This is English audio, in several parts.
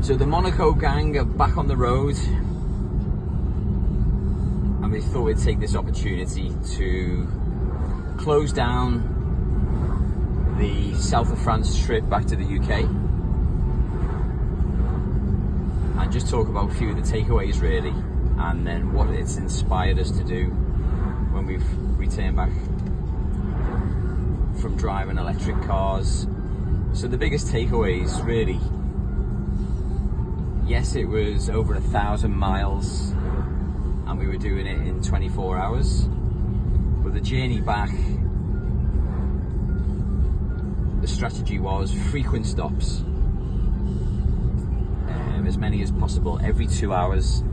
So the Monaco gang are back on the road, and we thought we'd take this opportunity to close down the south of France trip back to the UK and just talk about a few of the takeaways really, and then what it's inspired us to do when we've returned back from driving electric cars. So the biggest takeaways really, yes, it was over 1,000 miles and we were doing it in 24 hours, but the journey back, the strategy was frequent stops, as many as possible every 2 hours,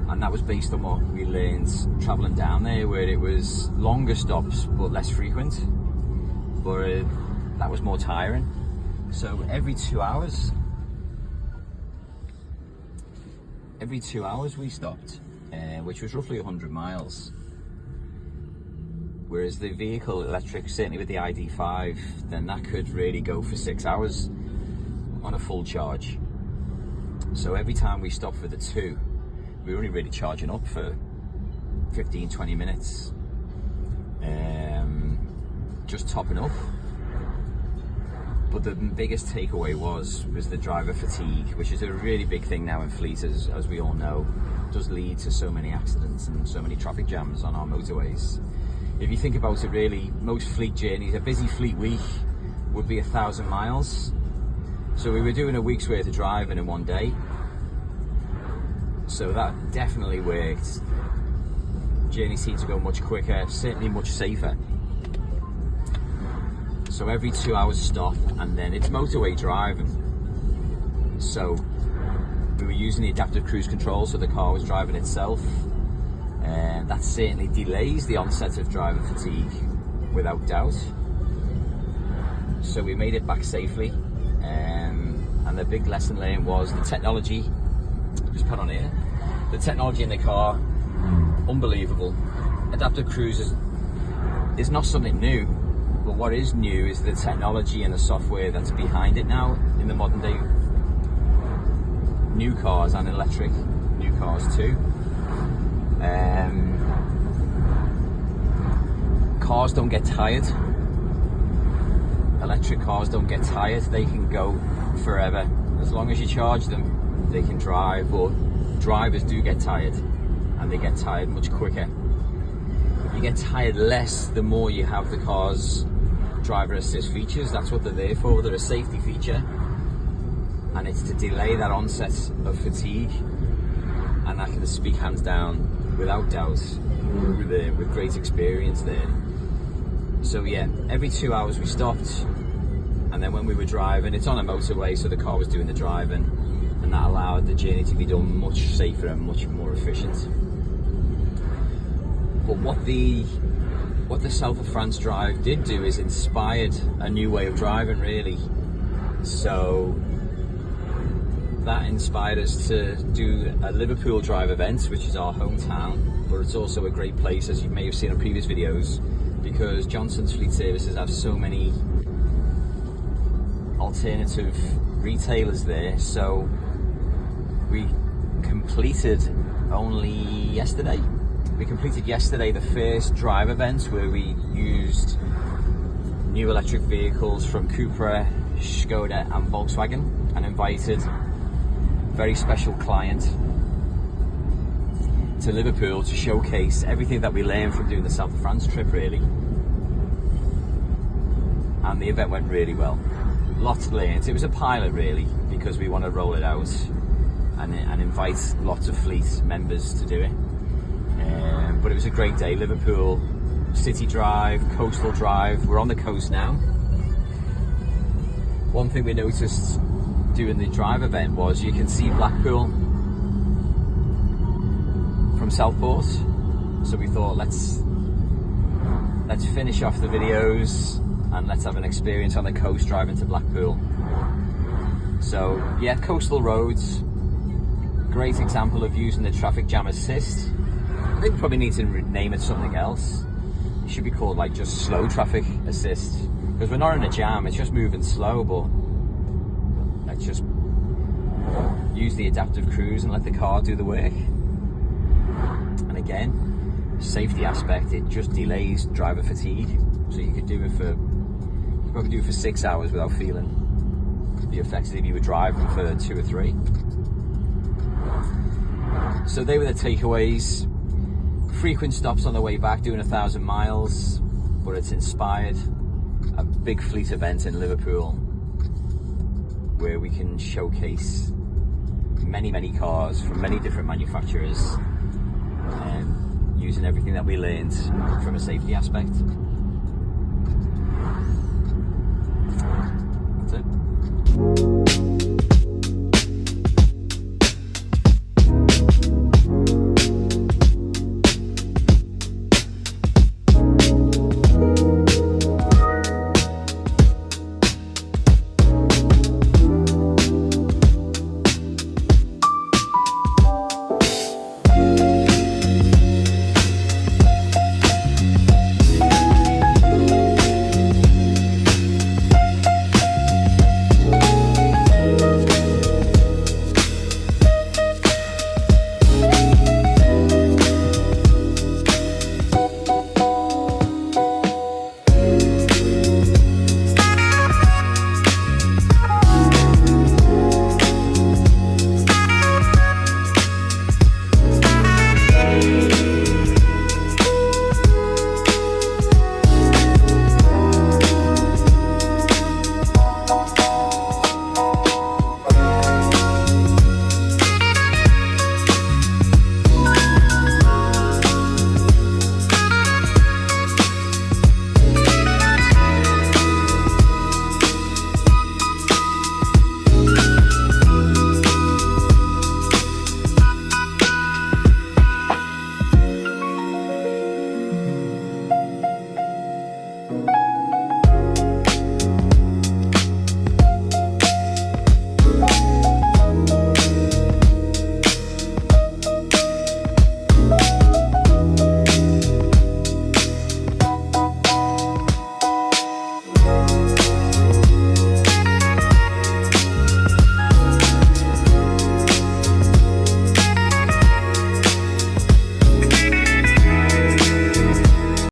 and that was based on what we learned traveling down there, where it was longer stops but less frequent, but that was more tiring. So every 2 hours we stopped, which was roughly 100 miles. Whereas the vehicle electric, certainly with the ID.5, then that could really go for 6 hours on a full charge. So every time we stopped for the 2, we were only really charging up for 15-20 minutes, just topping up. But the biggest takeaway was the driver fatigue, which is a really big thing now in fleet, as we all know. It does lead to so many accidents and so many traffic jams on our motorways. If you think about it really, most fleet journeys, a busy fleet week would be 1,000 miles. So we were doing a week's worth of driving in one day. So that definitely worked. Journeys seem to go much quicker, certainly much safer. So every 2 hours stop, and then it's motorway driving. So we were using the adaptive cruise control, so the car was driving itself. And that certainly delays the onset of driver fatigue, without doubt. So we made it back safely. And the big lesson learned was the technology, just put on here, the technology in the car, unbelievable. Adaptive cruise is not something new, but what is new is the technology and the software that's behind it now in the modern day new cars, and electric new cars too. Cars don't get tired. Electric cars don't get tired. They can go forever. As long as you charge them, they can drive, but drivers do get tired, and they get tired much quicker. You get tired less the more you have the car's driver assist features. That's what they're there for. They're a safety feature, and it's to delay that onset of fatigue, and I can speak hands down, without doubt, with great experience there. So yeah, every 2 hours we stopped, and then when we were driving, it's on a motorway, so the car was doing the driving, and that allowed the journey to be done much safer and much more efficient. But what the south of France drive did do is inspired a new way of driving really. So that inspired us to do a Liverpool drive event, which is our hometown, but it's also a great place, as you may have seen on previous videos, because Johnson's Fleet Services have so many alternative retailers there. So we completed yesterday the first drive event, where we used new electric vehicles from CUPRA, Skoda and Volkswagen, and invited a very special client to Liverpool to showcase everything that we learned from doing the South of France trip really. And the event went really well. Lots learned. It was a pilot really, because we want to roll it out and invite lots of fleet members to do it. But it was a great day. Liverpool city drive, coastal drive. We're on the coast now. One thing we noticed doing the drive event was you can see Blackpool from Southport. So we thought let's finish off the videos and let's have an experience on the coast driving to Blackpool. So yeah, coastal roads, great example of using the traffic jam assist. I think we probably need to name it something else. It should be called like just slow traffic assist, because we're not in a jam, it's just moving slow, but let's just use the adaptive cruise and let the car do the work. And again, safety aspect, it just delays driver fatigue. So you could do it for, you probably do it for 6 hours without feeling the effects if you were driving for 2 or 3. So they were the takeaways. Frequent stops on the way back, doing 1,000 miles, but it's inspired a big fleet event in Liverpool where we can showcase many cars from many different manufacturers, using everything that we learned from a safety aspect. That's it.